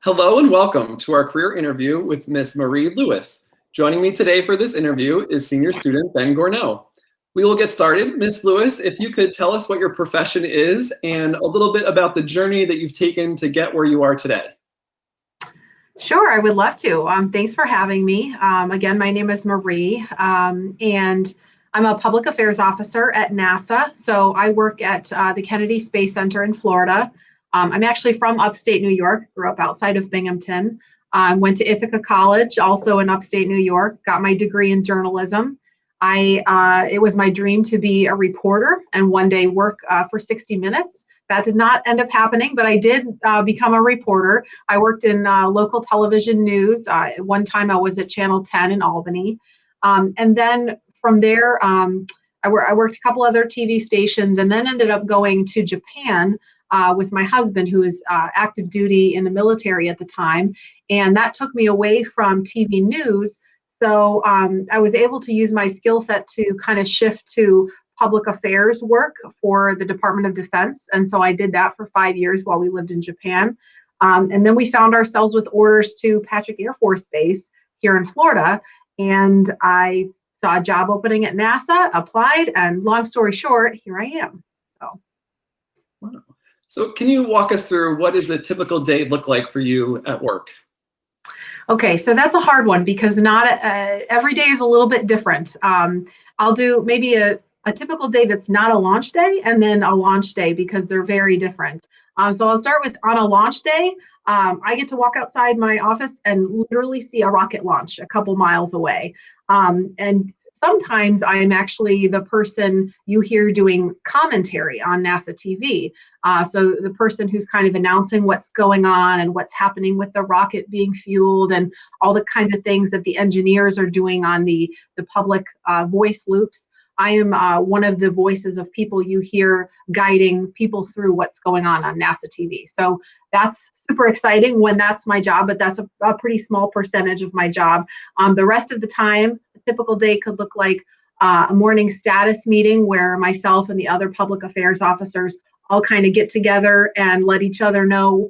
Hello and welcome to our career interview with Ms. Marie Lewis. Joining me today for this interview is senior student Ben Gornell. We will get started. Ms. Lewis, if you could tell us what your profession is and a little bit about the journey that you've taken to get where you are today. Sure, I would love to. Thanks for having me. Again, my name is Marie, and I'm a public affairs officer at NASA. So I work at the Kennedy Space Center in Florida. I'm actually from upstate New York, grew up outside of Binghamton. Went to Ithaca College, also in upstate New York, got my degree in journalism. It was my dream to be a reporter and one day work for 60 Minutes. That did not end up happening, but I did become a reporter. I worked in local television news. One time I was at Channel 10 in Albany. And then from there, I worked a couple other TV stations and then ended up going to Japan with my husband, who was active duty in the military at the time. And that took me away from TV news. So I was able to use my skill set to kind of shift to public affairs work for the Department of Defense. And so I did that for 5 years while we lived in Japan. And then we found ourselves with orders to Patrick Air Force Base here in Florida. And I saw a job opening at NASA, applied, and long story short, here I am. Wow. So can you walk us through what does a typical day look like for you at work? Okay, so that's a hard one because not every day is a little bit different. I'll do maybe a typical day that's not a launch day and then a launch day because they're very different. So I'll start with on a launch day, I get to walk outside my office and literally see a rocket launch a couple miles away. And sometimes I'm actually the person you hear doing commentary on NASA TV. So the person who's kind of announcing what's going on and what's happening with the rocket being fueled and all the kinds of things that the engineers are doing on the public voice loops. I am one of the voices of people you hear guiding people through what's going on NASA TV. So that's super exciting when that's my job, but that's a pretty small percentage of my job. The rest of the time, a typical day could look like a morning status meeting where myself and the other public affairs officers all kind of get together and let each other know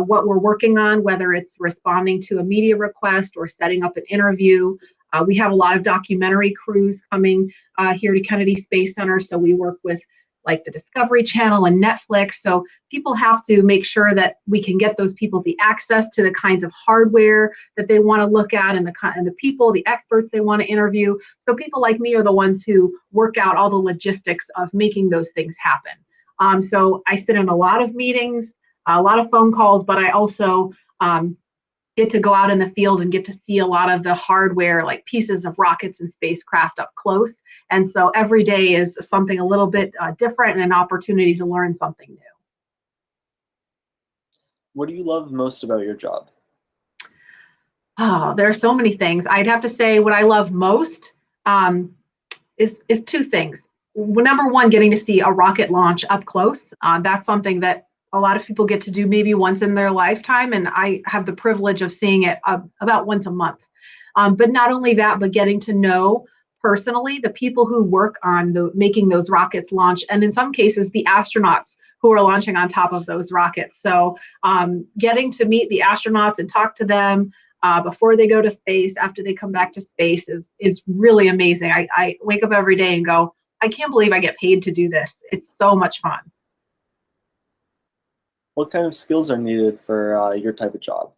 what we're working on, whether it's responding to a media request or setting up an interview. We have a lot of documentary crews coming here to Kennedy Space Center, so we work with like the Discovery Channel and Netflix. So people have to make sure that we can get those people the access to the kinds of hardware that they want to look at and the people, the experts they want to interview. So people like me are the ones who work out all the logistics of making those things happen. So I sit in a lot of meetings, a lot of phone calls, but I also get to go out in the field and get to see a lot of the hardware, like pieces of rockets and spacecraft up close. And so every day is something a little bit different and an opportunity to learn something new. What do you love most about your job? Oh, there are so many things. I'd have to say what I love most is two things. Number one, getting to see a rocket launch up close. That's something that a lot of people get to do maybe once in their lifetime, and I have the privilege of seeing it about once a month. But not only that, but getting to know personally the people who work on making those rockets launch, and in some cases, the astronauts who are launching on top of those rockets. So getting to meet the astronauts and talk to them before they go to space, after they come back to space is really amazing. I wake up every day and go, I can't believe I get paid to do this. It's so much fun. What kind of skills are needed for your type of job?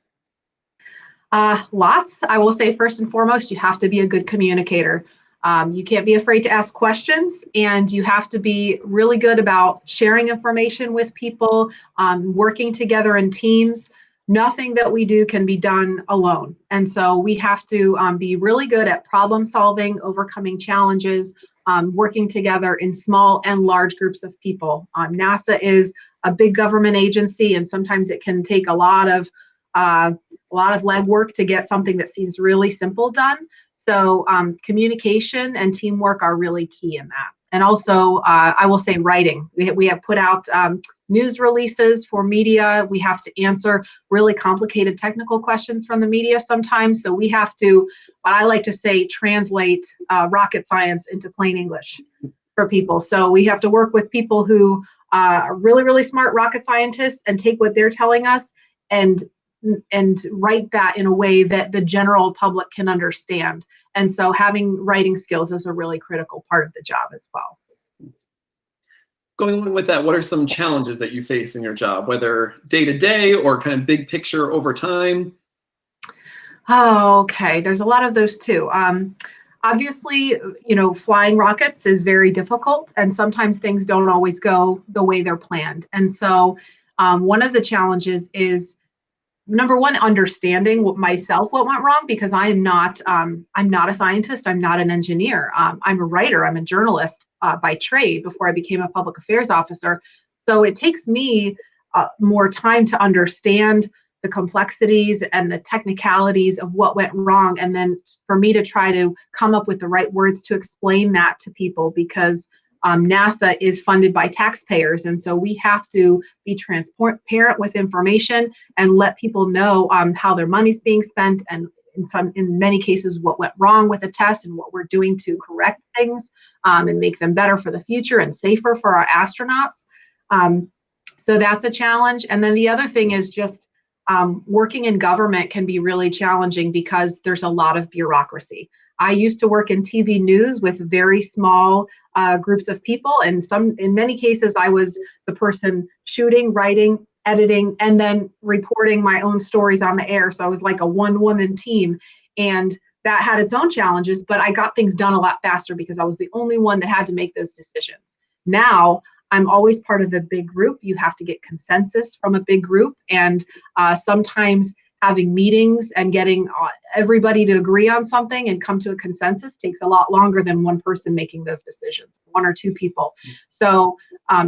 Lots. I will say first and foremost, you have to be a good communicator. You can't be afraid to ask questions, and you have to be really good about sharing information with people, working together in teams. Nothing that we do can be done alone. And so we have to be really good at problem solving, overcoming challenges, working together in small and large groups of people. NASA is a big government agency, and sometimes it can take a lot of legwork to get something that seems really simple done. So communication and teamwork are really key in that. And also, I will say writing. We have put out news releases for media. We have to answer really complicated technical questions from the media sometimes. So we have to, what I like to say, translate rocket science into plain English. for people. So we have to work with people who are really, really smart rocket scientists and take what they're telling us and write that in a way that the general public can understand. And so having writing skills is a really critical part of the job as well. Going along with that, what are some challenges that you face in your job, whether day to day or kind of big picture over time? Oh, okay. There's a lot of those too. Obviously, flying rockets is very difficult, and sometimes things don't always go the way they're planned. And so, one of the challenges is, number one, understanding what went wrong, because I'm not a scientist. I'm not an engineer. I'm a writer. I'm a journalist by trade before I became a public affairs officer. So it takes me more time to understand the complexities and the technicalities of what went wrong, and then for me to try to come up with the right words to explain that to people, because NASA is funded by taxpayers, and so we have to be transparent with information and let people know how their money's being spent, and in many cases what went wrong with the test and what we're doing to correct things and make them better for the future and safer for our astronauts. So that's a challenge. And then the other thing is just working in government can be really challenging because there's a lot of bureaucracy. I used to work in TV news with very small groups of people, and in many cases, I was the person shooting, writing, editing, and then reporting my own stories on the air. So I was like a one-woman team, and that had its own challenges, but I got things done a lot faster because I was the only one that had to make those decisions. Now, I'm always part of a big group. You have to get consensus from a big group, and sometimes having meetings and getting everybody to agree on something and come to a consensus takes a lot longer than one person making those decisions, one or two people. So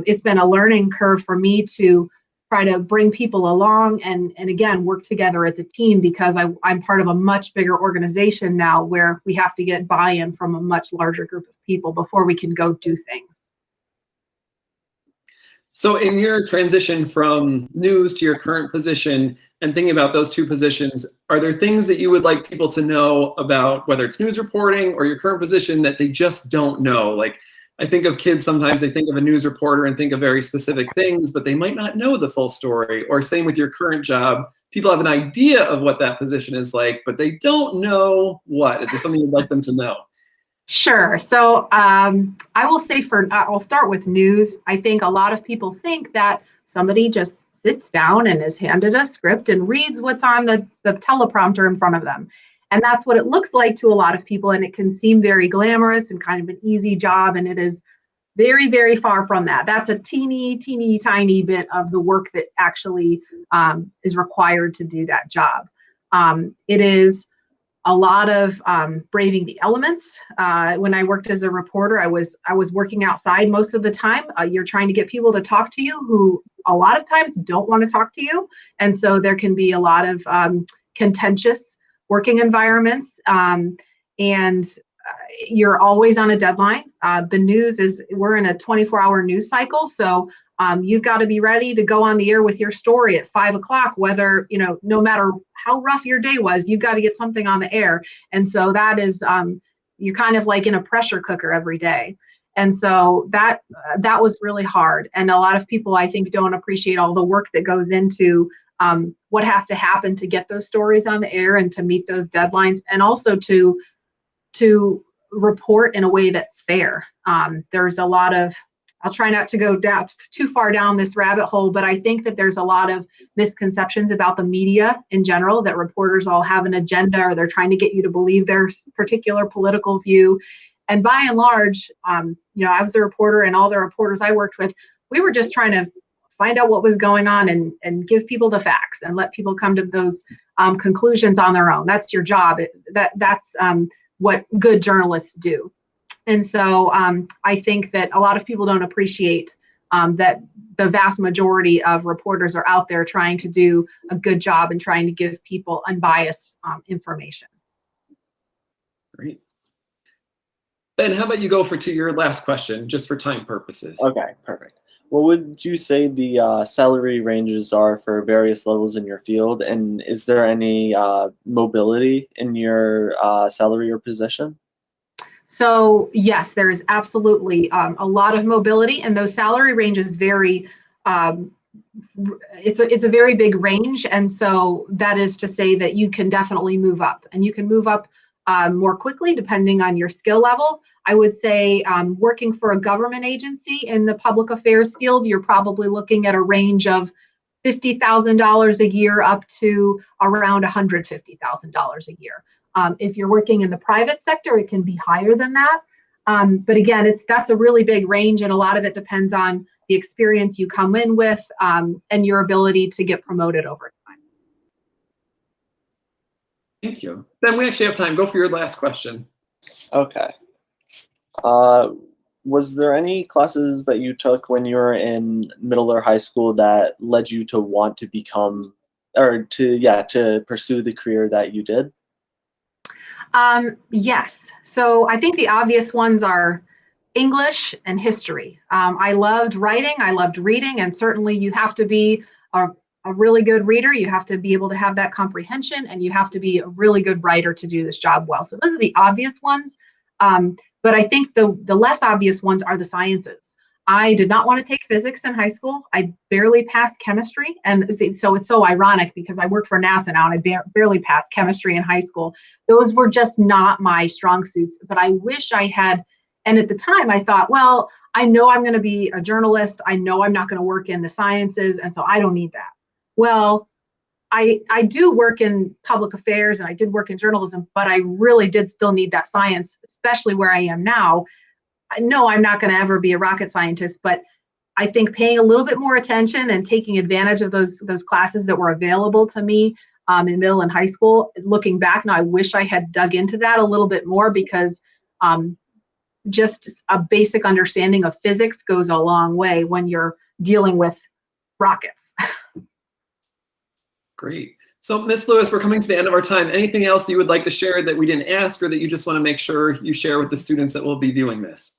it's been a learning curve for me to try to bring people along and again, work together as a team, because I'm part of a much bigger organization now where we have to get buy-in from a much larger group of people before we can go do things. So in your transition from news to your current position and thinking about those two positions, are there things that you would like people to know about, whether it's news reporting or your current position, that they just don't know? Like, I think of kids, sometimes they think of a news reporter and think of very specific things, but they might not know the full story. Or same with your current job, people have an idea of what that position is like, but they don't know what. Is there something you'd like them to know? Sure. So I will say I'll start with news. I think a lot of people think that somebody just sits down and is handed a script and reads what's on the teleprompter in front of them. And that's what it looks like to a lot of people. And it can seem very glamorous and kind of an easy job. And it is very, very far from that. That's a teeny tiny bit of the work that actually is required to do that job. It is a lot of braving the elements. When I worked as a reporter, I was working outside most of the time. You're trying to get people to talk to you who a lot of times don't want to talk to you. And so there can be a lot of contentious working environments. And you're always on a deadline. The news we're in a 24-hour news cycle. So you've got to be ready to go on the air with your story at 5 o'clock, whether, no matter how rough your day was, you've got to get something on the air. And so that is, you're kind of like in a pressure cooker every day. And so that was really hard. And a lot of people, I think, don't appreciate all the work that goes into what has to happen to get those stories on the air and to meet those deadlines, and also to report in a way that's fair. There's a lot of, I'll try not to go too far down this rabbit hole, but I think that there's a lot of misconceptions about the media in general, that reporters all have an agenda, or they're trying to get you to believe their particular political view. And by and large, I was a reporter, and all the reporters I worked with, we were just trying to find out what was going on and give people the facts and let people come to those conclusions on their own. That's your job. That's what good journalists do. And so I think that a lot of people don't appreciate that the vast majority of reporters are out there trying to do a good job and trying to give people unbiased information. Great. Ben, how about you go to your last question, just for time purposes? Okay, perfect. What would you say the salary ranges are for various levels in your field? And is there any mobility in your salary or position? So yes, there is absolutely a lot of mobility, and those salary ranges vary. Um, it's a very big range, and so that is to say that you can definitely move up, and you can move up more quickly depending on your skill level. I would say working for a government agency in the public affairs field, you're probably looking at a range of $50,000 a year up to around $150,000 a year. If you're working in the private sector, it can be higher than that. But again, that's a really big range, and a lot of it depends on the experience you come in with and your ability to get promoted over time. Thank you. Then we actually have time. Go for your last question. Okay. Was there any classes that you took when you were in middle or high school that led you to want to become, or to pursue the career that you did? Yes. So I think the obvious ones are English and history. I loved writing, I loved reading, and certainly you have to be a really good reader. You have to be able to have that comprehension, and you have to be a really good writer to do this job well. So those are the obvious ones. But I think the less obvious ones are the sciences. I did not want to take physics in high school. I barely passed chemistry. And so it's so ironic because I work for NASA now and I barely passed chemistry in high school. Those were just not my strong suits. But I wish I had. And at the time I thought, well, I know I'm going to be a journalist. I know I'm not going to work in the sciences. And so I don't need that. Well, I do work in public affairs and I did work in journalism, but I really did still need that science, especially where I am now. I know I'm not going to ever be a rocket scientist, but I think paying a little bit more attention and taking advantage of those classes that were available to me in middle and high school, looking back now, I wish I had dug into that a little bit more because just a basic understanding of physics goes a long way when you're dealing with rockets. Great. So Ms. Lewis, we're coming to the end of our time. Anything else that you would like to share that we didn't ask or that you just want to make sure you share with the students that will be viewing this?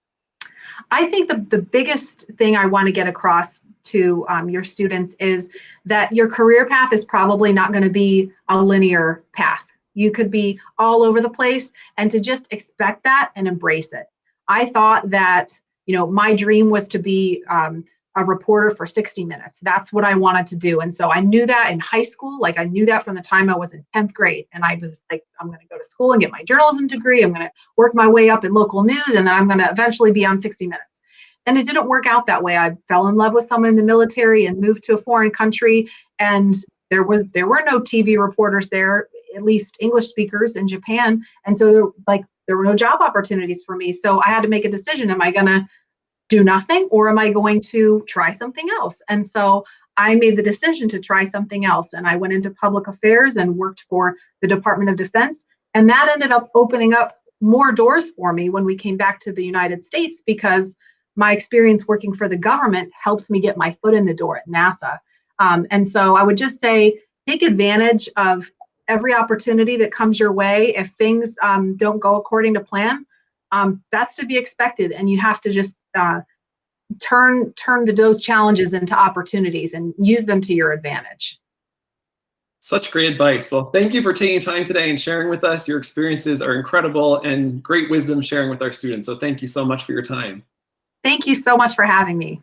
I think the biggest thing I want to get across to your students is that your career path is probably not going to be a linear path. You could be all over the place, and to just expect that and embrace it. I thought that, my dream was to be a reporter for 60 Minutes. That's what I wanted to do. And so I knew that in high school, like I knew that from the time I was in 10th grade. And I was like, I'm going to go to school and get my journalism degree. I'm going to work my way up in local news, and then I'm going to eventually be on 60 Minutes. And it didn't work out that way. I fell in love with someone in the military and moved to a foreign country. And there were no TV reporters there, at least English speakers in Japan. And so there were no job opportunities for me. So I had to make a decision. Am I going to do nothing, or am I going to try something else? And so I made the decision to try something else. And I went into public affairs and worked for the Department of Defense. And that ended up opening up more doors for me when we came back to the United States, because my experience working for the government helped me get my foot in the door at NASA. And so I would just say, take advantage of every opportunity that comes your way. If things don't go according to plan, that's to be expected. And you have to just turn those challenges into opportunities and use them to your advantage. Such great advice. Well, thank you for taking time today and sharing with us. Your experiences are incredible and great wisdom sharing with our students. So thank you so much for your time. Thank you so much for having me.